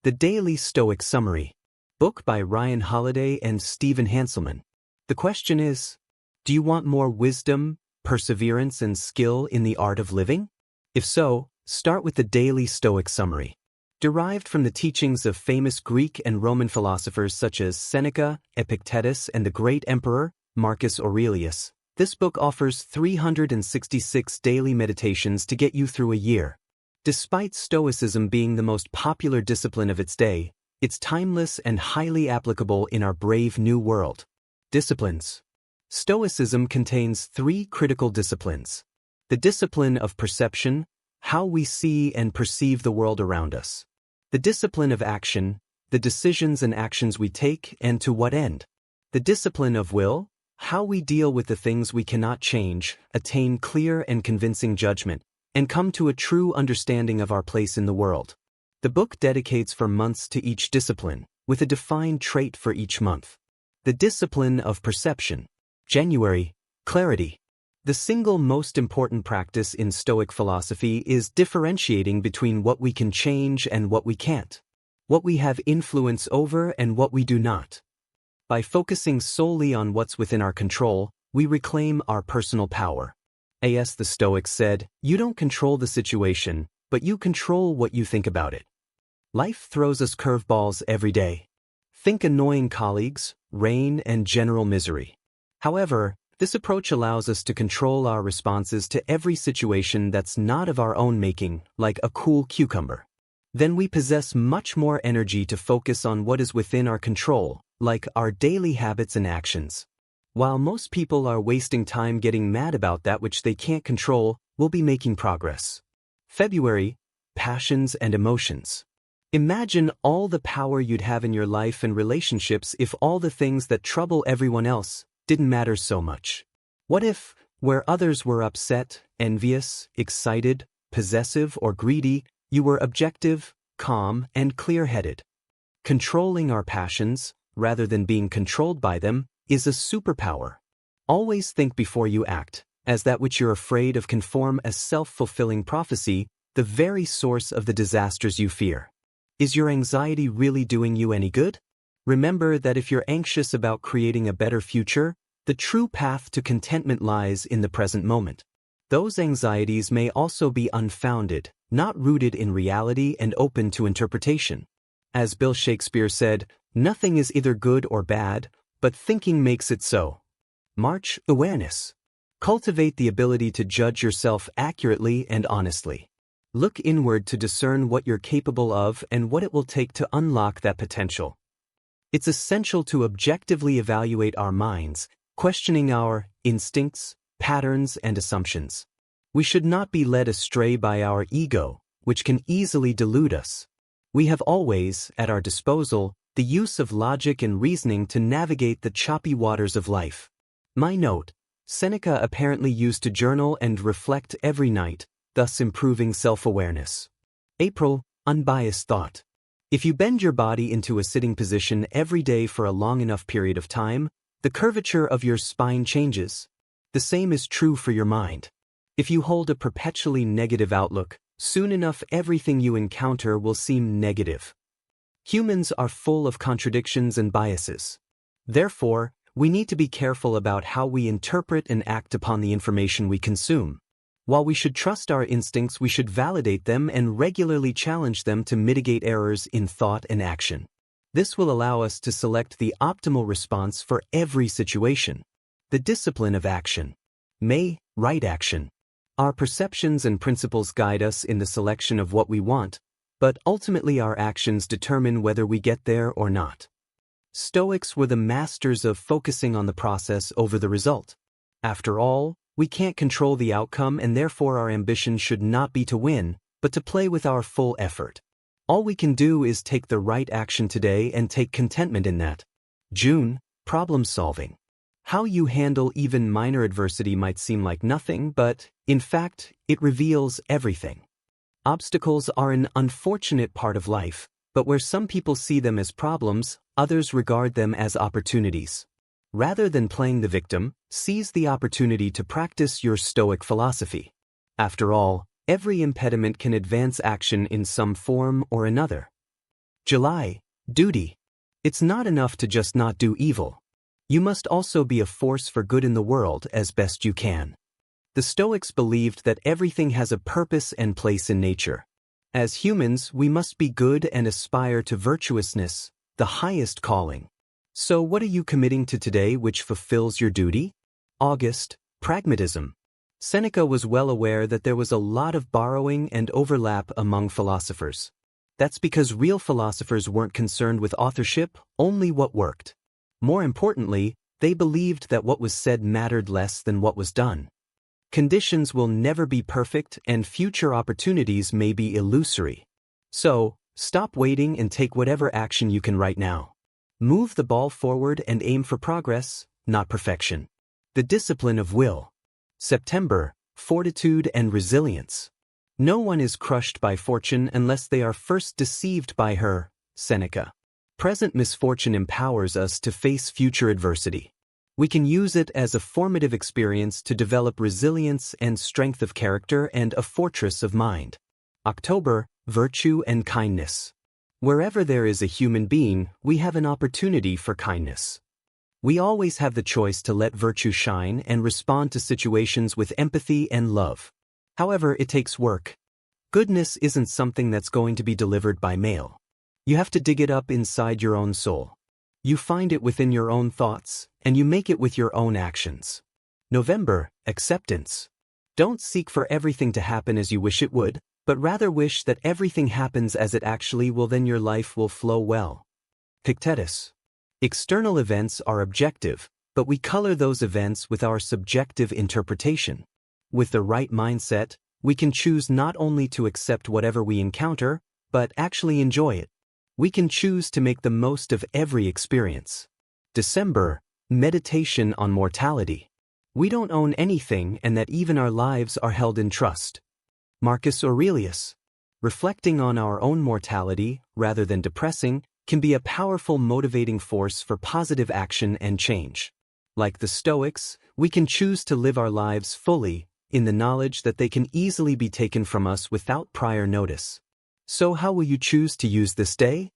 The Daily Stoic Summary, book by Ryan Holiday and Stephen Hanselman. The question is, do you want more wisdom, perseverance, and skill in the art of living? If so, start with the Daily Stoic Summary. Derived from the teachings of famous Greek and Roman philosophers such as Seneca, Epictetus, and the great emperor, Marcus Aurelius, this book offers 366 daily meditations to get you through a year. Despite Stoicism being the most popular discipline of its day, it's timeless and highly applicable in our brave new world. Disciplines. Stoicism contains 3 critical disciplines. The discipline of perception, how we see and perceive the world around us. The discipline of action, the decisions and actions we take and to what end. The discipline of will, how we deal with the things we cannot change, attain clear and convincing judgment, and come to a true understanding of our place in the world. The book dedicates for months to each discipline, with a defined trait for each month. The discipline of perception. January, clarity. The single most important practice in Stoic philosophy is differentiating between what we can change and what we can't, what we have influence over and what we do not. By focusing solely on what's within our control, we reclaim our personal power. As the Stoics said, you don't control the situation, but you control what you think about it. Life throws us curveballs every day. Think annoying colleagues, rain, and general misery. However, this approach allows us to control our responses to every situation that's not of our own making, like a cool cucumber. Then we possess much more energy to focus on what is within our control, like our daily habits and actions. While most people are wasting time getting mad about that which they can't control, we'll be making progress. February, passions and emotions. Imagine all the power you'd have in your life and relationships if all the things that trouble everyone else didn't matter so much. What if, where others were upset, envious, excited, possessive, or greedy, you were objective, calm, and clear-headed? Controlling our passions, rather than being controlled by them, is a superpower. Always think before you act, as that which you're afraid of can form a self-fulfilling prophecy, the very source of the disasters you fear. Is your anxiety really doing you any good? Remember that if you're anxious about creating a better future, the true path to contentment lies in the present moment. Those anxieties may also be unfounded, not rooted in reality and open to interpretation. As Bill Shakespeare said, nothing is either good or bad, but thinking makes it so. March, awareness. Cultivate the ability to judge yourself accurately and honestly. Look inward to discern what you're capable of and what it will take to unlock that potential. It's essential to objectively evaluate our minds, questioning our instincts, patterns, and assumptions. We should not be led astray by our ego, which can easily delude us. We have always, at our disposal, the use of logic and reasoning to navigate the choppy waters of life. My note, Seneca apparently used to journal and reflect every night, thus improving self-awareness. April, unbiased thought. If you bend your body into a sitting position every day for a long enough period of time, the curvature of your spine changes. The same is true for your mind. If you hold a perpetually negative outlook, soon enough everything you encounter will seem negative. Humans are full of contradictions and biases. Therefore, we need to be careful about how we interpret and act upon the information we consume. While we should trust our instincts, we should validate them and regularly challenge them to mitigate errors in thought and action. This will allow us to select the optimal response for every situation. The discipline of action. May, right action. Our perceptions and principles guide us in the selection of what we want, but ultimately our actions determine whether we get there or not. Stoics were the masters of focusing on the process over the result. After all, we can't control the outcome, and therefore our ambition should not be to win, but to play with our full effort. All we can do is take the right action today and take contentment in that. June, problem solving. How you handle even minor adversity might seem like nothing, but, in fact, it reveals everything. Obstacles are an unfortunate part of life, but where some people see them as problems, others regard them as opportunities. Rather than playing the victim, seize the opportunity to practice your Stoic philosophy. After all, every impediment can advance action in some form or another. July, duty. It's not enough to just not do evil. You must also be a force for good in the world as best you can. The Stoics believed that everything has a purpose and place in nature. As humans, we must be good and aspire to virtuousness, the highest calling. So what are you committing to today which fulfills your duty? August, pragmatism. Seneca was well aware that there was a lot of borrowing and overlap among philosophers. That's because real philosophers weren't concerned with authorship, only what worked. More importantly, they believed that what was said mattered less than what was done. Conditions will never be perfect and future opportunities may be illusory. So, stop waiting and take whatever action you can right now. Move the ball forward and aim for progress, not perfection. The discipline of will. September, fortitude and resilience. No one is crushed by fortune unless they are first deceived by her, Seneca. Present misfortune empowers us to face future adversity. We can use it as a formative experience to develop resilience and strength of character and a fortress of mind. October, virtue and kindness. Wherever there is a human being, we have an opportunity for kindness. We always have the choice to let virtue shine and respond to situations with empathy and love. However, it takes work. Goodness isn't something that's going to be delivered by mail. You have to dig it up inside your own soul. You find it within your own thoughts, and you make it with your own actions. November, acceptance. Don't seek for everything to happen as you wish it would, but rather wish that everything happens as it actually will, then your life will flow well. Epictetus. External events are objective, but we color those events with our subjective interpretation. With the right mindset, we can choose not only to accept whatever we encounter, but actually enjoy it. We can choose to make the most of every experience. December, meditation on mortality. We don't own anything and that even our lives are held in trust. Marcus Aurelius. Reflecting on our own mortality, rather than depressing, can be a powerful motivating force for positive action and change. Like the Stoics, we can choose to live our lives fully, in the knowledge that they can easily be taken from us without prior notice. So how will you choose to use this day?